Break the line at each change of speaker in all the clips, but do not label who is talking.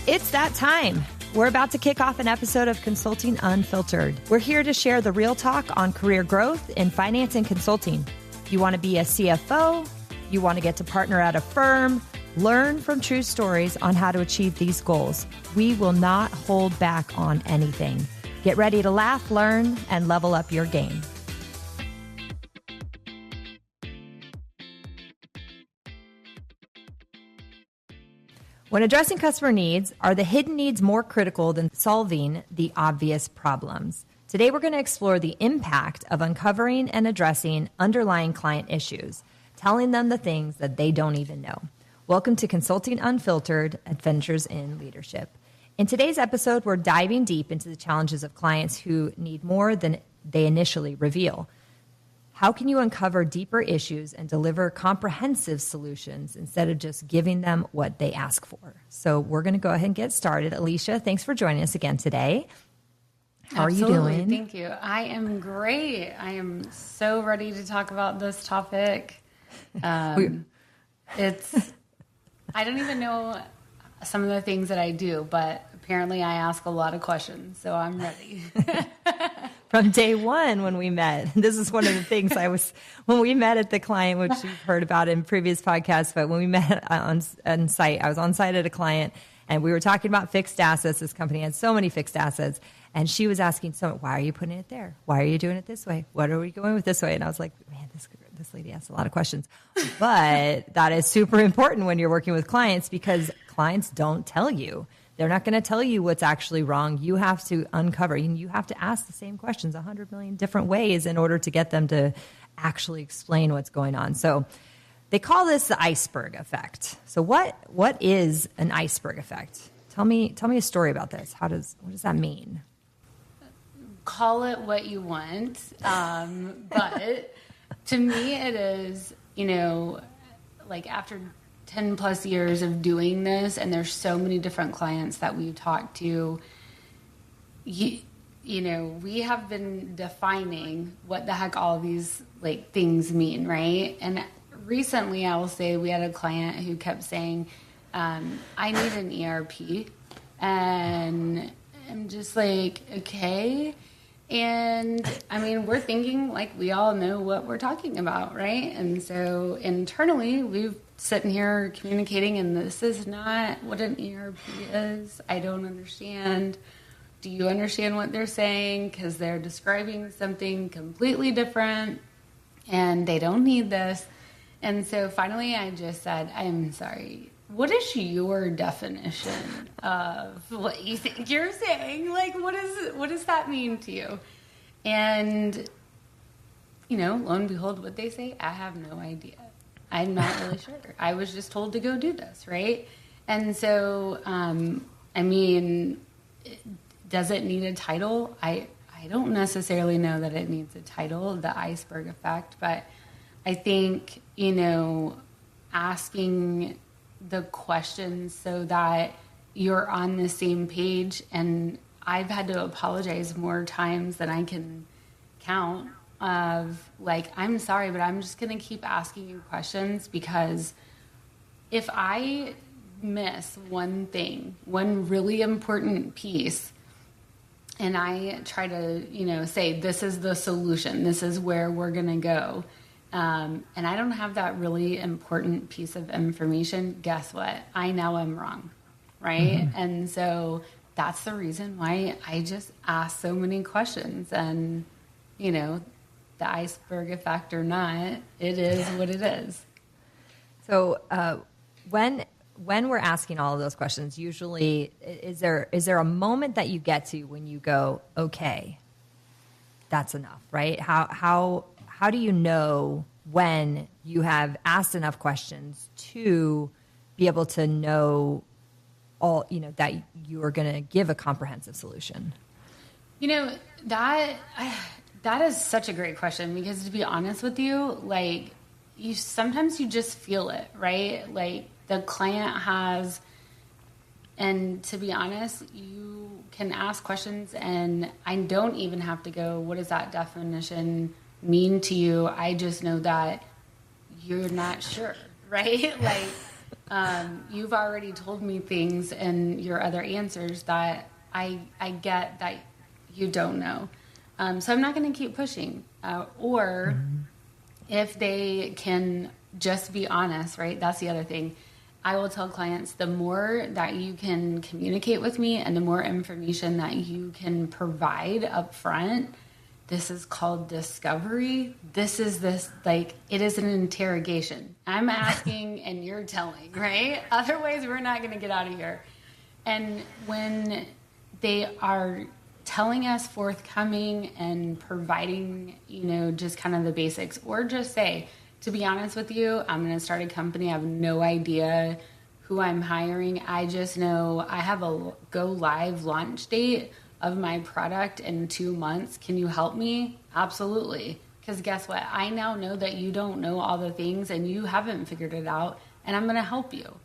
It's that time. We're about to kick off an episode of Consulting Unfiltered. We're here to share the real talk on career growth in finance and consulting. You want to be a CFO? You want to get to partner at a firm? Learn from true stories on how to achieve these goals. We will not hold back on anything. Get ready to laugh, learn, and level up your game. When addressing customer needs, are the hidden needs more critical than solving the obvious problems? Today, we're going to explore the impact of uncovering and addressing underlying client issues, telling them the things that they don't even know. Welcome to Consulting Unfiltered, Adventures in Leadership. In today's episode, we're diving deep into the challenges of clients who need more than they initially reveal. How can you uncover deeper issues and deliver comprehensive solutions instead of just giving them what they ask for? So we're going to go ahead and get started. Alisha, thanks for joining us again today. How are you doing?
Thank you. I am great. I am so ready to talk about this topic. I don't even know some of the things that I do, but apparently I ask a lot of questions, so I'm ready.
From day one when we met, this is one of the things when we met at the client, which you've heard about in previous podcasts, but when we met on site, I was on site at a client and we were talking about fixed assets. This company had so many fixed assets. And she was asking, why are you putting it there? Why are you doing it this way? What are we going with this way? And I was like, man, this lady asks a lot of questions. But that is super important when you're working with clients because clients don't tell you. They're not going to tell you what's actually wrong. You have to uncover, and you have to ask the same questions 100 million different ways in order to get them to actually explain what's going on. So they call this the iceberg effect. So what is an iceberg effect? Tell me a story about this. What does that mean?
Call it what you want. But to me, it is, like after 10 plus years of doing this, and there's so many different clients that we've talked to, we have been defining what the heck all of these things mean, right? And recently, I will say we had a client who kept saying, I need an ERP. And I'm just like, okay. And I mean, we're thinking we all know what we're talking about, right? And so internally, we've sitting here communicating, and this is not what an ERP is. I don't understand. Do you understand what they're saying? Because they're describing something completely different, and they don't need this. And so finally, I just said, I'm sorry. What is your definition of what you think you're saying? What does that mean to you? And, lo and behold, what they say, I have no idea. I'm not really sure. I was just told to go do this, right? And so, does it need a title? I don't necessarily know that it needs a title, the iceberg effect, but I think, asking the questions so that you're on the same page, and I've had to apologize more times than I can count of I'm sorry, but I'm just going to keep asking you questions, because if I miss one thing, one really important piece, and I try to, say, this is the solution, this is where we're going to go, and I don't have that really important piece of information, guess what? I now am wrong, right? Mm-hmm. And so that's the reason why I just ask so many questions, and, the iceberg effect or not, it is what it is.
So when we're asking all of those questions, usually is there a moment that you get to when you go, okay, that's enough, right? How do you know when you have asked enough questions to be able to know that you are going to give a comprehensive solution?
That is such a great question, because to be honest with you, sometimes you just feel it, right? The client has, and to be honest, you can ask questions and I don't even have to go, what does that definition mean to you? I just know that you're not sure, right? You've already told me things in your other answers that I get that you don't know. So I'm not going to keep pushing. Or if they can just be honest, right? That's the other thing. I will tell clients, the more that you can communicate with me and the more information that you can provide up front, this is called discovery. This, like, it is an interrogation. I'm asking and you're telling, right? Otherwise, we're not going to get out of here. And when they are telling us forthcoming and providing, just kind of the basics, or just say, to be honest with you, I'm going to start a company. I have no idea who I'm hiring. I just know I have a go live launch date of my product in 2 months. Can you help me? Absolutely. Because guess what? I now know that you don't know all the things and you haven't figured it out, and I'm going to help you.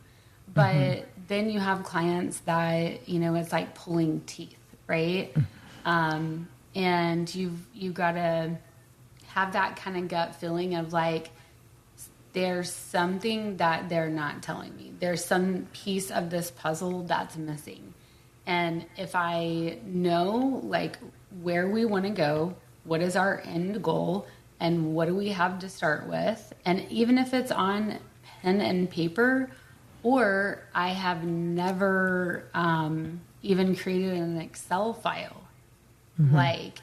But then you have clients that, it's like pulling teeth, right? And you've got to have that kind of gut feeling of like, there's something that they're not telling me. There's some piece of this puzzle that's missing. And if I know like where we want to go, what is our end goal, and what do we have to start with, and even if it's on pen and paper, or I have never even created an Excel file, like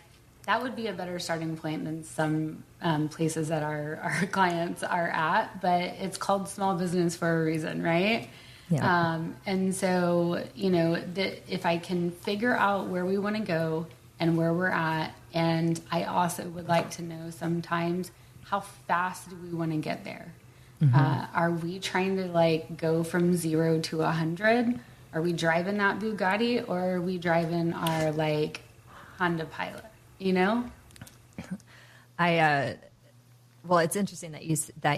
that would be a better starting point than some places that our clients are at. But it's called small business for a reason, right? Yeah. And so, if I can figure out where we want to go and where we're at, and I also would like to know sometimes how fast do we want to get there? Are we trying to like go from 0 to 100? Are we driving that Bugatti, or are we driving our like Honda Pilot?
Well, it's interesting that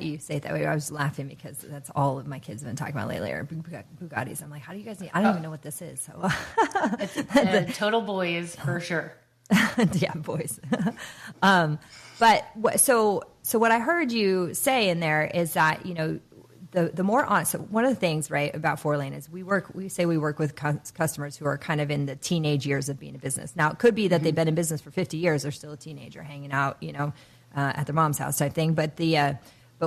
you say it that way. I was laughing because that's all of my kids have been talking about lately are Bugattis. I'm like, how do you guys need? I don't even know what this is. So
it's total boys for sure.
Yeah, boys. But what I heard you say in there is that the more honest. So one of the things, right, about Fourlane is we work with customers who are kind of in the teenage years of being a business. Now, it could be that they've been in business for 50 years. They're still a teenager hanging out, at their mom's house type thing. But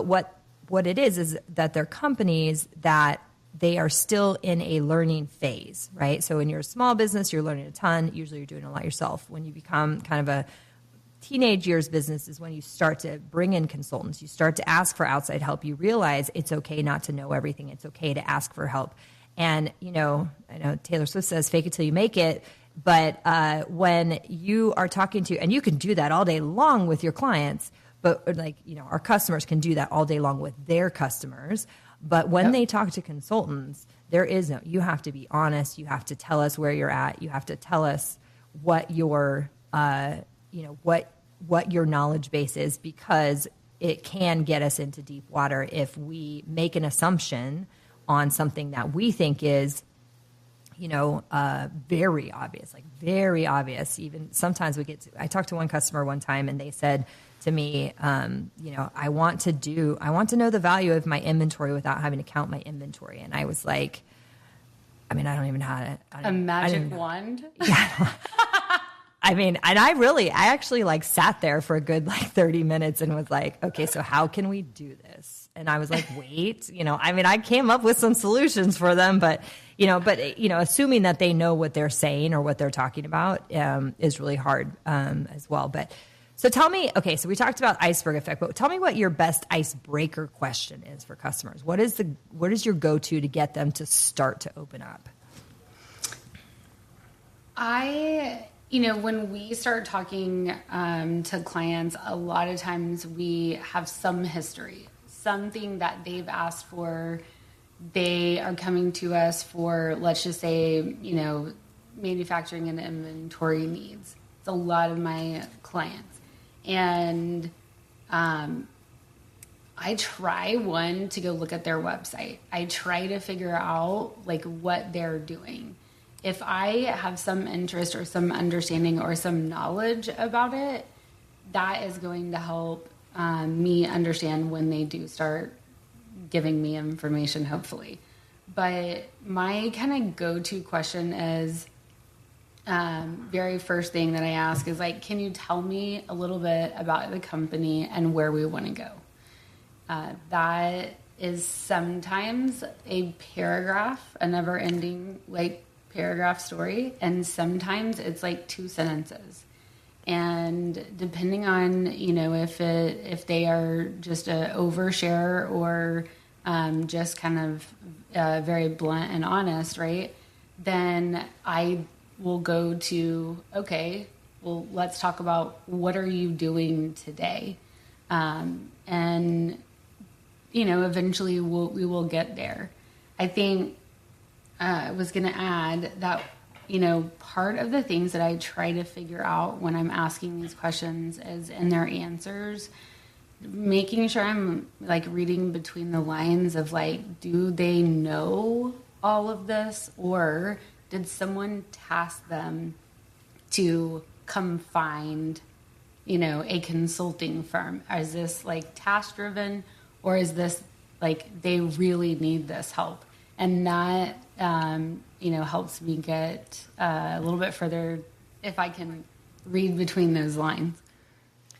what it is that they're companies that they are still in a learning phase, right? So when you're a small business, you're learning a ton. Usually you're doing a lot yourself. When you become kind of a teenage years business is when you start to bring in consultants. You start to ask for outside help. You realize it's okay not to know everything. It's okay to ask for help. And, I know Taylor Swift says, fake it till you make it. But when you are talking to, and you can do that all day long with your clients, but our customers can do that all day long with their customers. But when they talk to consultants, you have to be honest. You have to tell us where you're at. You have to tell us what your, what your knowledge base is, because it can get us into deep water if we make an assumption on something that we think is, very obvious. Even sometimes I talked to one customer one time and they said to me, I want to know the value of my inventory without having to count my inventory. And I was like, I don't even know how to.
A magic wand?
Yeah. And I actually sat there for a good 30 minutes and was like, okay, so how can we do this? And I was like, wait, I came up with some solutions for them, but assuming that they know what they're saying or what they're talking about is really hard as well. But so tell me, okay, so we talked about iceberg effect, but tell me what your best icebreaker question is for customers. What is your go-to to get them to start to open up?
When we start talking to clients, a lot of times we have some history, something that they've asked for. They are coming to us for, let's just say, manufacturing and inventory needs. It's a lot of my clients. And I try, to go look at their website. I try to figure out, what they're doing. If I have some interest or some understanding or some knowledge about it, that is going to help me understand when they do start giving me information, hopefully. But my kind of go-to question is, very first thing that I ask is like, can you tell me a little bit about the company and where we want to go? That is sometimes a paragraph, a never-ending like paragraph story, and sometimes it's like 2 sentences. And depending on, if they are just a overshare or just kind of very blunt and honest, right? Then I will go to, okay, well, let's talk about what are you doing today? And eventually we will get there. I think I was going to add that, part of the things that I try to figure out when I'm asking these questions is in their answers, making sure I'm like reading between the lines of like, do they know all of this, or did someone task them to come find, a consulting firm? Is this like task driven, or is this like they really need this help? And that, helps me get a little bit further if I can read between those lines.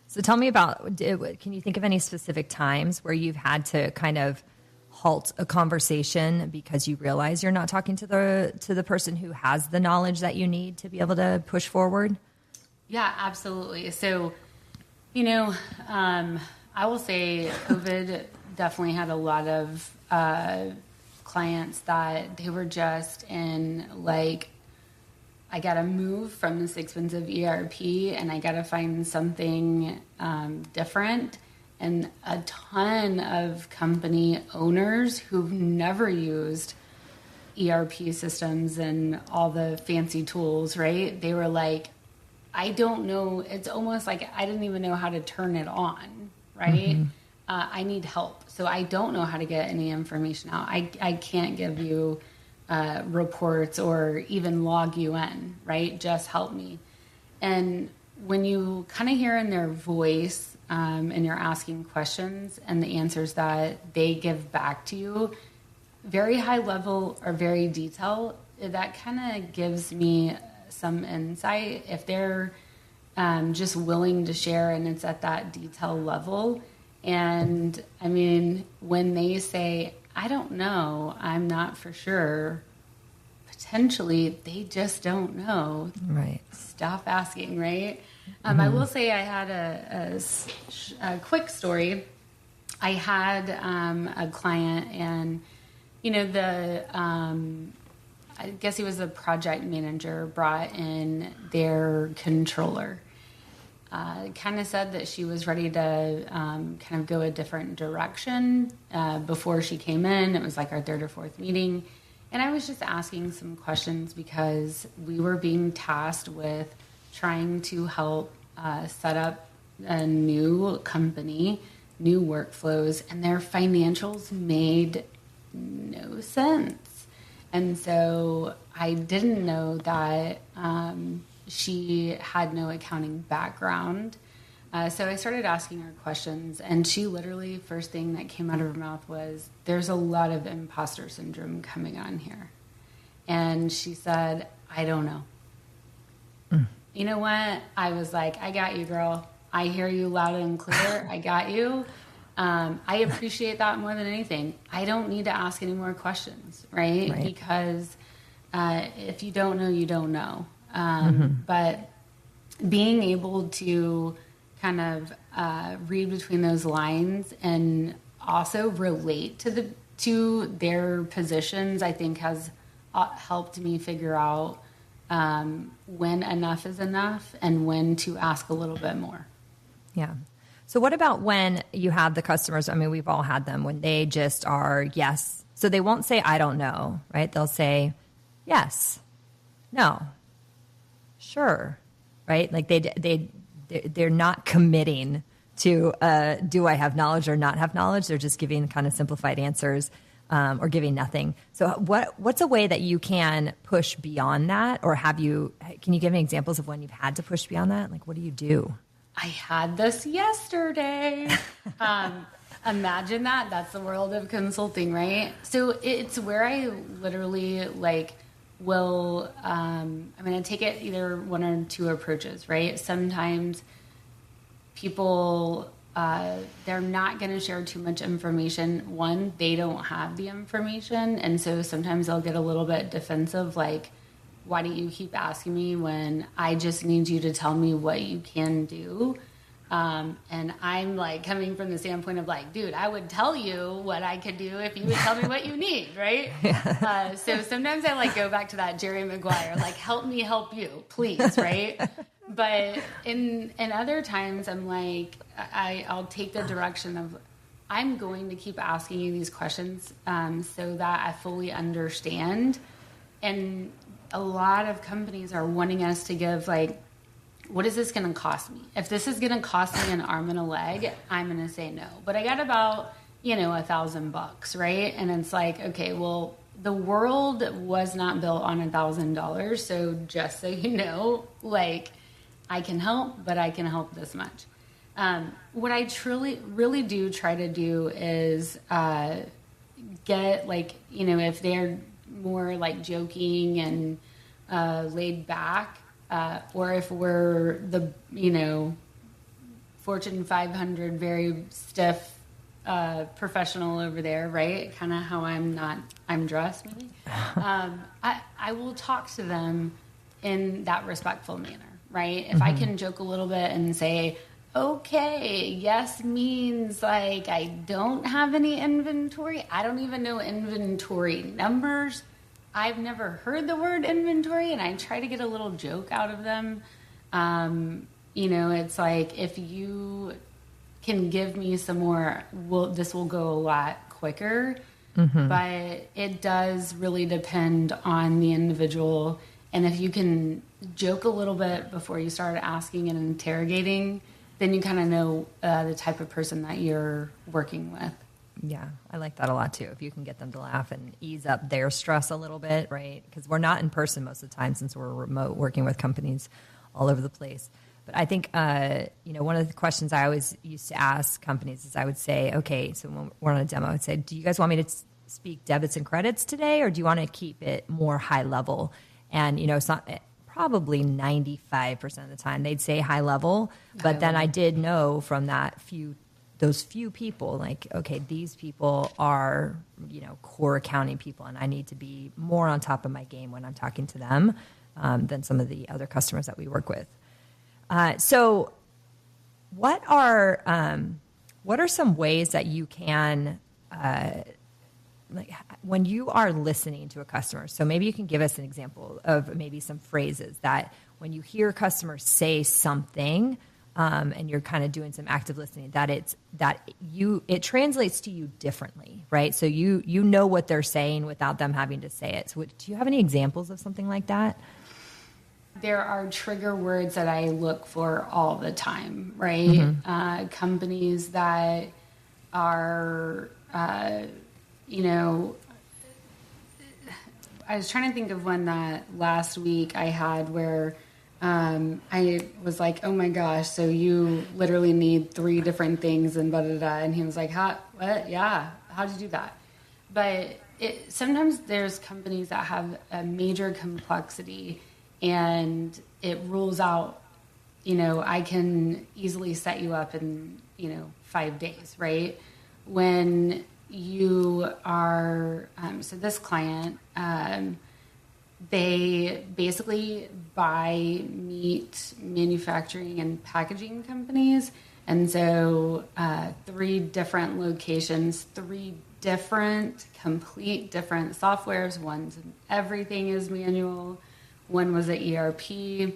So tell me about, can you think of any specific times where you've had to kind of halt a conversation because you realize you're not talking to the person who has the knowledge that you need to be able to push forward?
Yeah, absolutely. So, I will say COVID definitely had a lot of clients that they were just in like, I got to move from this expensive ERP and I got to find something different. And a ton of company owners who've never used ERP systems and all the fancy tools, right? They were like, I don't know. It's almost like I didn't even know how to turn it on, right? Mm-hmm. I need help. So I don't know how to get any information out. I can't give you reports or even log you in, right? Just help me. And when you kind of hear in their voice and you're asking questions and the answers that they give back to you, very high level or very detailed, that kind of gives me some insight. If they're just willing to share and it's at that detail level. And I mean, when they say, I don't know, I'm not for sure, potentially they just don't know.
Right.
Stop asking, right? I will say I had a quick story. I had a client and, I guess he was the project manager, brought in their controller. Kind of said that she was ready to kind of go a different direction before she came in. It was like our 3rd or 4th meeting. And I was just asking some questions because we were being tasked with trying to help set up a new company, new workflows, and their financials made no sense. And so I didn't know that she had no accounting background. So I started asking her questions, and she literally, first thing that came out of her mouth was, there's a lot of imposter syndrome coming on here. And she said, I don't know. You know what? I was like, I got you, girl. I hear you loud and clear. I got you. I appreciate that more than anything. I don't need to ask any more questions, right? Because if you don't know, you don't know. But being able to kind of read between those lines and also relate to their positions, I think has helped me figure out when enough is enough and when to ask a little bit more.
Yeah. So what about when you have the customers? I mean, we've all had them when they just are yes. So they won't say, I don't know, right? They'll say, yes, no, sure, right? Like they're not committing to do I have knowledge or not have knowledge. They're just giving kind of simplified answers or giving nothing. So what's a way that you can push beyond that? Or can you give me examples of when you've had to push beyond that? Like, what do you do?
I had this yesterday. Imagine that. That's the world of consulting, right? So it's where I literally will, I'm going to take it either one or two approaches, right? Sometimes people, they're not going to share too much information. One, they don't have the information. And so sometimes they'll get a little bit defensive, like, why do you keep asking me when I just need you to tell me what you can do? And I'm coming from the standpoint of dude, I would tell you what I could do if you would tell me what you need, right? Yeah. So sometimes I go back to that Jerry Maguire, help me help you, please, right? But in other times I'm I'll take the direction of I'm going to keep asking you these questions so that I fully understand. And a lot of companies are wanting us to give what is this going to cost me? If this is going to cost me an arm and a leg, I'm going to say no. But I got about, $1,000, right? And it's okay, well, the world was not built on $1,000. So just so you know, I can help, but I can help this much. What I really do try to do is get if they're more joking and laid back, or if we're the, Fortune 500, very stiff professional over there, right? Kind of how I'm dressed, maybe. I will talk to them in that respectful manner, right? If I can joke a little bit and say, okay, yes means I don't have any inventory. I don't even know inventory numbers. I've never heard the word inventory, and I try to get a little joke out of them. It's if you can give me some more, this will go a lot quicker. But it does really depend on the individual. And if you can joke a little bit before you start asking and interrogating, then you kind of know the type of person that you're working with.
Yeah, I like that a lot too. If you can get them to laugh and ease up their stress a little bit, right? Because we're not in person most of the time since we're remote, working with companies all over the place. But I think, one of the questions I always used to ask companies is I would say, okay, so when we're on a demo, I would say, do you guys want me to speak debits and credits today, or do you want to keep it more high level? And, it's not probably 95% of the time they'd say high level. But then I did know from those few people, okay, these people are, core accounting people, and I need to be more on top of my game when I'm talking to them than some of the other customers that we work with. So what are some ways that you can, when you are listening to a customer, so maybe you can give us an example of maybe some phrases that when you hear customers say something, and you're kind of doing some active listening, it translates to you differently, right? So you know what they're saying without them having to say it. So do you have any examples of something like that?
There are trigger words that I look for all the time, right? Companies that are, I was trying to think of one that last week I had where I was like, oh my gosh, so you literally need 3 different things and blah. And he was like, what? Yeah, how'd you do that? But sometimes there's companies that have a major complexity and it rules out, I can easily set you up in, 5 days, right? When you are, so this client, they basically buy meat manufacturing and packaging companies. And so 3 different locations, 3 complete different softwares. Everything is manual. One was an ERP.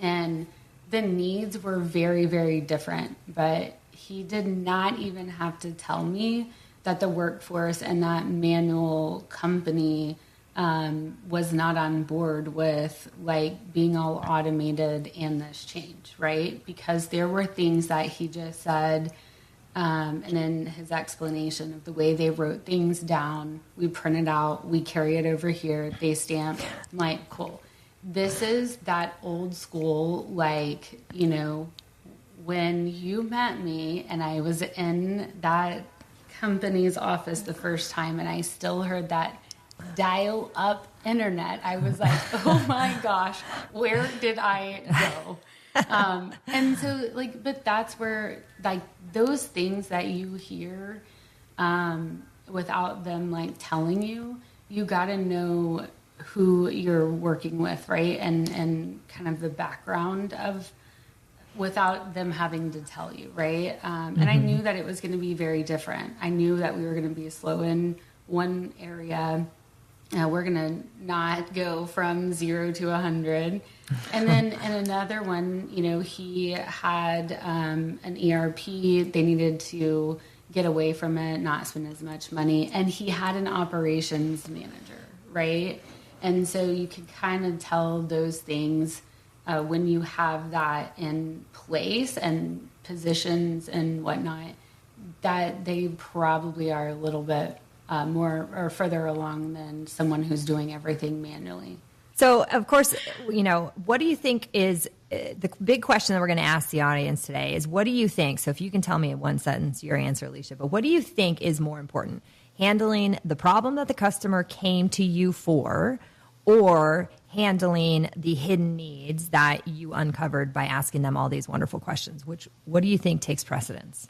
And the needs were very, very different. But he did not even have to tell me that the workforce in that manual company was not on board with being all automated and this change, right? Because there were things that he just said, and in his explanation of the way they wrote things down, we print it out, we carry it over here, they stamp. I'm like, cool. This is that old school, when you met me and I was in that company's office the first time and I still heard that dial-up internet, I was like, oh my gosh, where did I go? And so, like, but that's where, like, those things that you hear without them, like, telling you, you got to know who you're working with, right? And kind of the background of, without them having to tell you, right? And I knew that it was going to be very different. I knew that we were going to be slow in one area. We're going to not go from 0 to 100. And then in another one, you know, he had an ERP. They needed to get away from it, not spend as much money. And he had an operations manager, right? And so you could kind of tell those things when you have that in place and positions and whatnot, that they probably are a little bit more or further along than someone who's doing everything manually.
So, of course, you know, what do you think is the big question that we're going to ask the audience today is, what do you think? So if you can tell me in one sentence your answer, Alisha, but what do you think is more important? Handling the problem that the customer came to you for, or handling the hidden needs that you uncovered by asking them all these wonderful questions? What do you think takes precedence?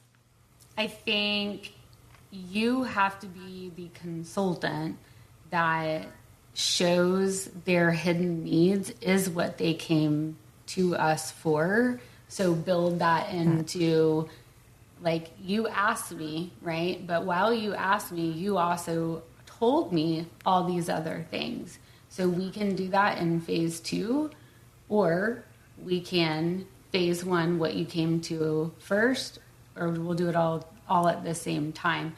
I think you have to be the consultant that shows their hidden needs is what they came to us for. So build that into, like, you asked me, right? But while you asked me, you also told me all these other things. So we can do that in phase 2, or we can phase 1, what you came to first, or we'll do it all at the same time.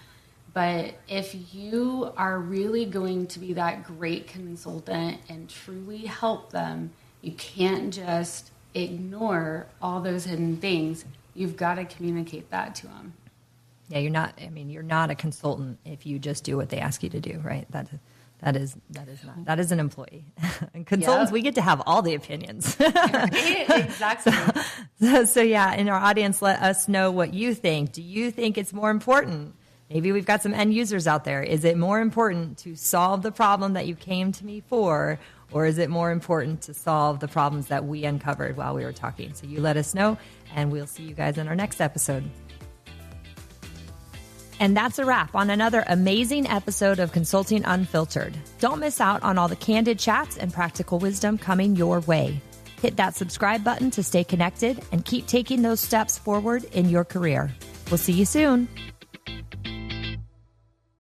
But if you are really going to be that great consultant and truly help them, you can't just ignore all those hidden things. You've got to communicate that to them.
Yeah, you're not a consultant if you just do what they ask you to do, right? That is an employee. And consultants, we get to have all the opinions.
Exactly.
So yeah, in our audience, let us know what you think. Do you think it's more important? Maybe we've got some end users out there. Is it more important to solve the problem that you came to me for, or is it more important to solve the problems that we uncovered while we were talking? So you let us know, and we'll see you guys in our next episode. And that's a wrap on another amazing episode of Consulting Unfiltered. Don't miss out on all the candid chats and practical wisdom coming your way. Hit that subscribe button to stay connected and keep taking those steps forward in your career. We'll see you soon.